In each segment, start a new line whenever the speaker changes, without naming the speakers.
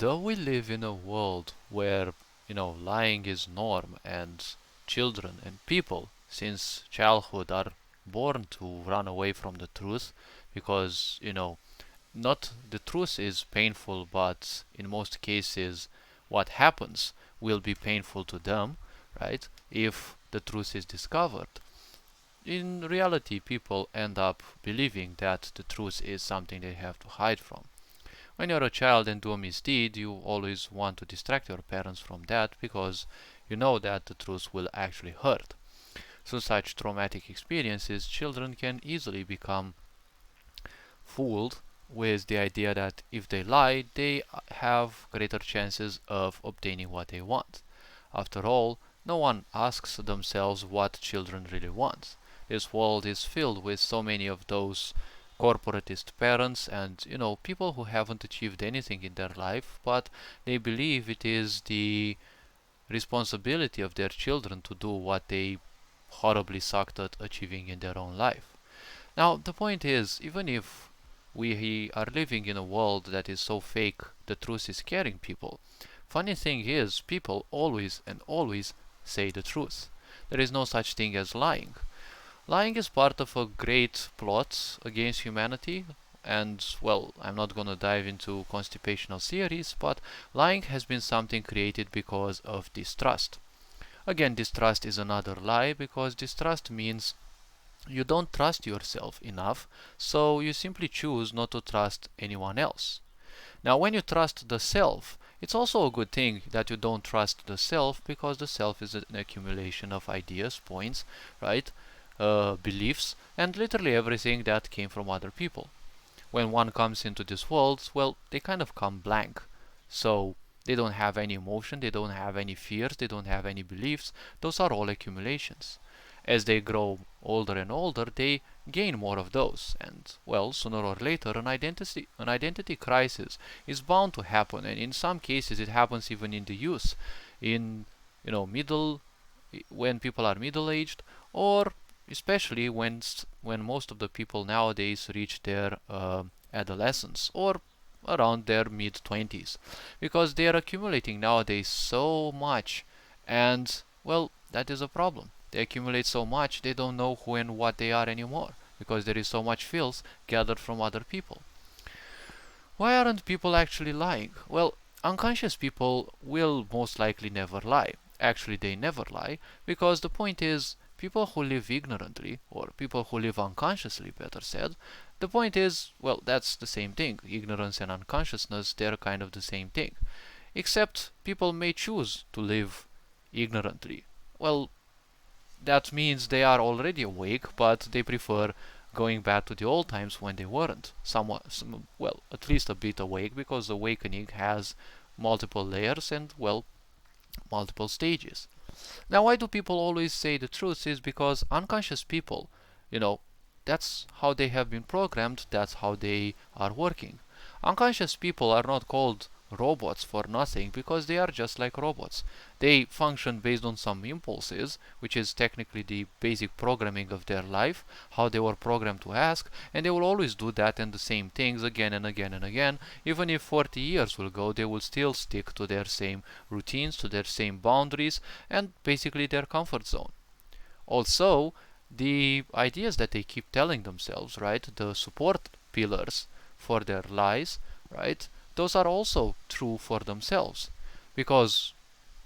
Though we live in a world where, lying is norm and children and people since childhood are born to run away from the truth because, not the truth is painful, but in most cases what happens will be painful to them, right? If the truth is discovered. In reality, people end up believing that the truth is something they have to hide from. When you're a child and do a misdeed, you always want to distract your parents from that because you know that the truth will actually hurt. Through such traumatic experiences, children can easily become fooled with the idea that if they lie, they have greater chances of obtaining what they want. After all, no one asks themselves what children really want. This world is filled with so many of those corporatist parents and people who haven't achieved anything in their life, but they believe it is the responsibility of their children to do what they horribly sucked at achieving in their own life. Now, the point is, even if we are living in a world that is so fake, the truth is scaring people. Funny thing is, people always and always say the truth. There is no such thing as lying. Lying is part of a great plot against humanity, and well, I'm not gonna dive into constipational theories, but lying has been something created because of distrust. Again, distrust is another lie because distrust means you don't trust yourself enough, so you simply choose not to trust anyone else. Now, when you trust the self, it's also a good thing that you don't trust the self because the self is an accumulation of ideas, points, right? Beliefs, and literally everything that came from other people. When one comes into this world, well, they kind of come blank. So they don't have any emotion, they don't have any fears, they don't have any beliefs. Those are all accumulations. As they grow older and older, they gain more of those. And, well, sooner or later, an identity crisis is bound to happen. And in some cases, it happens even in the youth. In, when people are middle-aged, or especially when most of the people nowadays reach their adolescence or around their mid 20s, because they are accumulating nowadays so much, and well, that is a problem. They accumulate so much they don't know who and what they are anymore because there is so much filth gathered from other people. Why aren't people actually lying? Well, unconscious people will most likely never lie. Actually, they never lie because the point is, people who live ignorantly, or people who live unconsciously, better said, the point is, well, that's the same thing. Ignorance and unconsciousness, they're kind of the same thing. Except people may choose to live ignorantly. Well, that means they are already awake, but they prefer going back to the old times when they weren't. Well, at least a bit awake, because awakening has multiple layers and, well, multiple stages. Now, why do people always say the truth? Is because unconscious people, that's how they have been programmed, that's how they are working. Unconscious people are not called robots for nothing because they are just like robots. They function based on some impulses, which is technically the basic programming of their life, how they were programmed to ask, and they will always do that and the same things again and again and again. Even if 40 years will go, they will still stick to their same routines, to their same boundaries, and basically their comfort zone. Also, the ideas that they keep telling themselves, right, the support pillars for their lies, right, those are also true for themselves. Because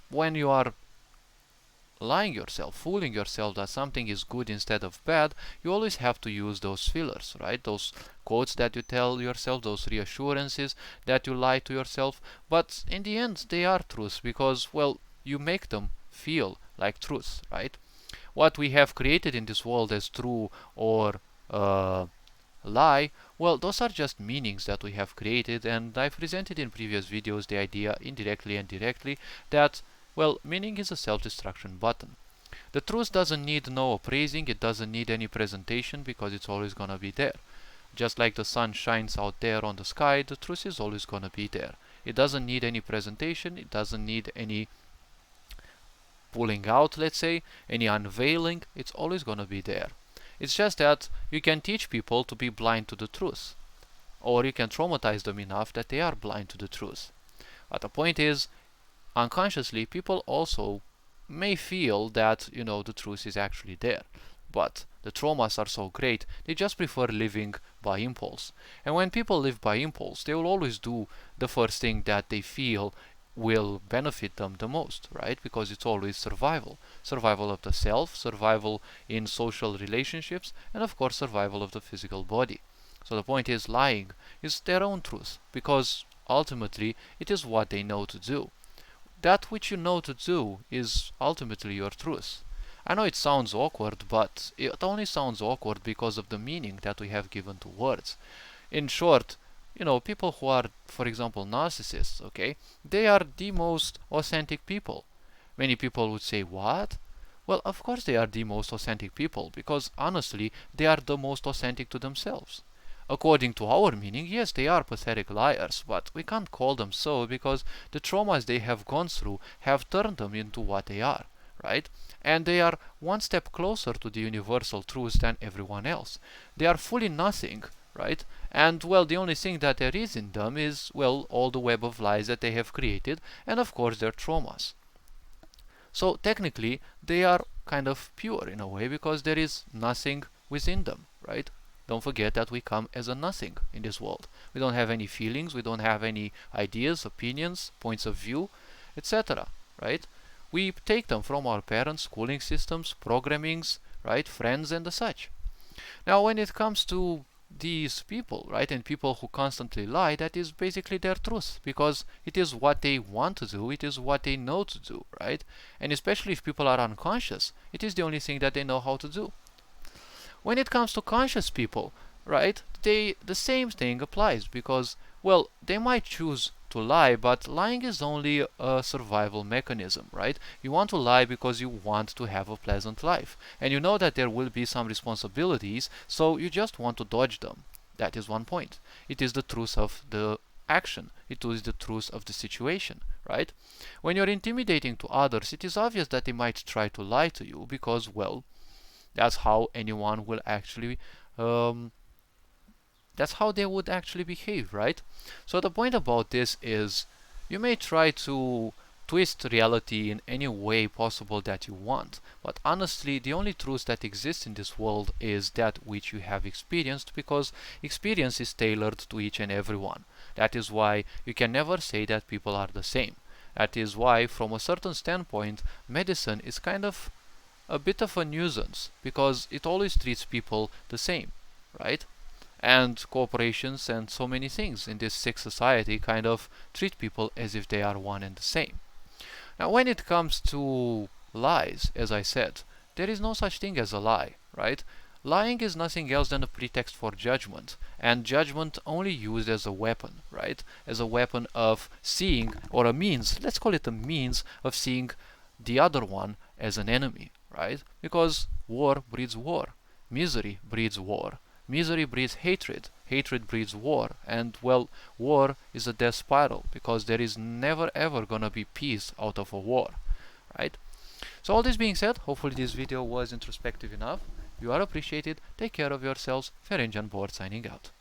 when you are lying yourself, fooling yourself that something is good instead of bad, you always have to use those fillers, right? Those quotes that you tell yourself, those reassurances that you lie to yourself. But in the end, they are truths because, well, you make them feel like truths, right? What we have created in this world as true or lie, well, those are just meanings that we have created, and I've presented in previous videos the idea indirectly and directly that, well, meaning is a self-destruction button. The truth doesn't need no appraising, it doesn't need any presentation because it's always gonna be there. Just like the sun shines out there on the sky, the truth is always gonna be there. It doesn't need any presentation, it doesn't need any pulling out, let's say, any unveiling, it's always gonna be there. It's just that you can teach people to be blind to the truth, or you can traumatize them enough that they are blind to the truth. But the point is, unconsciously, people also may feel that, the truth is actually there. But the traumas are so great, they just prefer living by impulse. And when people live by impulse, they will always do the first thing that they feel will benefit them the most, right? Because it's always survival. Survival of the self, survival in social relationships, and of course survival of the physical body. So the point is, lying is their own truth, because ultimately it is what they know to do. That which you know to do is ultimately your truth. I know it sounds awkward, but it only sounds awkward because of the meaning that we have given to words. In short, people who are, for example, narcissists, okay, they are the most authentic people. Many people would say, what? Well, of course they are the most authentic people, because honestly, they are the most authentic to themselves. According to our meaning, yes, they are pathetic liars, but we can't call them so because the traumas they have gone through have turned them into what they are, right? And they are one step closer to the universal truth than everyone else. They are fully nothing, right? And well, the only thing that there is in them is, well, all the web of lies that they have created, and of course their traumas. So technically, they are kind of pure in a way because there is nothing within them, right? Don't forget that we come as a nothing in this world. We don't have any feelings, we don't have any ideas, opinions, points of view, etc. Right? We take them from our parents, schooling systems, programmings, right, friends and the such. Now when it comes to these people, right, and people who constantly lie, that is basically their truth, because it is what they want to do, it is what they know to do, right? And especially if people are unconscious, it is the only thing that they know how to do. When it comes to conscious people, right, the same thing applies because, well, they might choose to lie, but lying is only a survival mechanism, right? You want to lie because you want to have a pleasant life, and you know that there will be some responsibilities, so you just want to dodge them. That is one point. It is the truth of the action. It is the truth of the situation, right? When you're intimidating to others, it is obvious that they might try to lie to you because, well, that's how anyone will actually that's how they would actually behave, right? So the point about this is you may try to twist reality in any way possible that you want, but honestly the only truth that exists in this world is that which you have experienced, because experience is tailored to each and every one. That is why you can never say that people are the same. That is why, from a certain standpoint, medicine is kind of a bit of a nuisance, because it always treats people the same, right? And corporations and so many things in this sick society kind of treat people as if they are one and the same. Now when it comes to lies, as I said, there is no such thing as a lie, right? Lying is nothing else than a pretext for judgment, and judgment only used as a weapon, right? As a weapon of seeing, or a means, let's call it a means of seeing the other one as an enemy, right? Because war breeds war, misery breeds war, misery breeds hatred, hatred breeds war, and well, war is a death spiral because there is never ever gonna be peace out of a war, right? So all this being said, hopefully this video was introspective enough. You are appreciated. Take care of yourselves. Ferenc on board signing out.